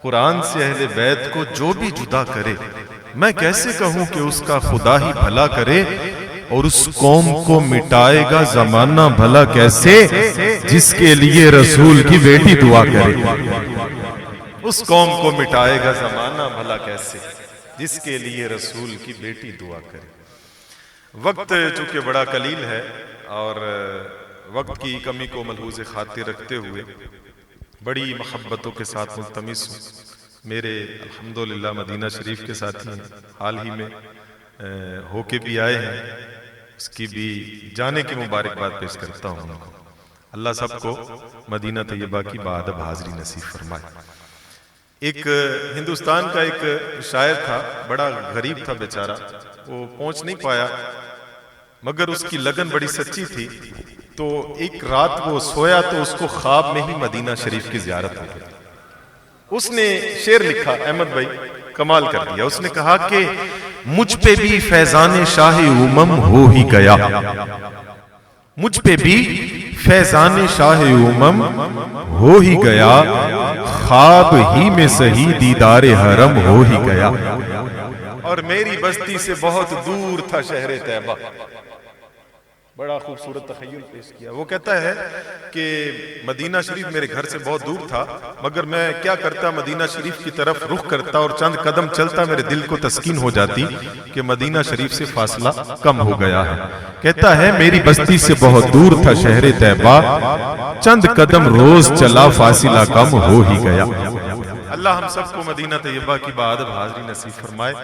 قرآن سے اہل بیت کو جو بھی جدا کرے، میں کیسے کہوں کہ اس کا خدا ہی بھلا کرے، اور اس قوم کو مٹائے گا زمانہ بھلا کیسے، جس کے لیے رسول کی بیٹی دعا کرے۔ اس قوم کو مٹائے گا زمانہ بھلا کیسے، جس کے لیے رسول کی بیٹی دعا کرے۔ وقت چونکہ بڑا قلیل ہے اور وقت کی کمی کو ملحوظ خاطر رکھتے ہوئے بڑی محبتوں کے ساتھ ملتمس ہوں، میرے الحمدللہ مدینہ شریف کے ساتھی ہیں، حال ہی میں ہو کے بھی آئے ہیں، اس کی بھی جانے کی مبارکباد پیش کرتا ہوں ان کو۔ اللہ سب کو مدینہ طیبہ کی بادب حاضری نصیب فرمائے۔ ایک ہندوستان کا ایک شاعر تھا، بڑا غریب تھا بیچارہ، وہ پہنچ نہیں پایا مگر اس کی لگن بڑی سچی تھی، تو ایک رات وہ سویا تو اس کو خواب میں ہی مدینہ شریف کی زیارت ہو گئی۔ اس نے شعر لکھا، احمد بھائی کمال کر دیا، اس نے کہا کہ مجھ پہ بھی فیضان شاہ امم ہو ہی گیا، مجھ پہ بھی فیضان شاہ امم ہو ہی گیا، خواب ہی میں سہی دیدار حرم ہو ہی گیا، اور میری بستی سے بہت دور تھا شہر طیبہ۔ بڑا خوبصورت تخیل پیش کیا۔ وہ کہتا ہے کہ مدینہ شریف میرے گھر سے بہت دور تھا، مگر میں کیا کرتا، مدینہ شریف کی طرف رخ کرتا اور چند قدم چلتا، میرے دل کو تسکین ہو جاتی کہ مدینہ شریف سے فاصلہ کم ہو گیا ہے۔ کہتا ہے میری بستی سے بہت دور تھا شہر طیبہ، چند قدم روز چلا فاصلہ کم ہو ہی گیا۔ اللہ ہم سب کو مدینہ طیبہ کی بادب حاضری نصیب فرمائے۔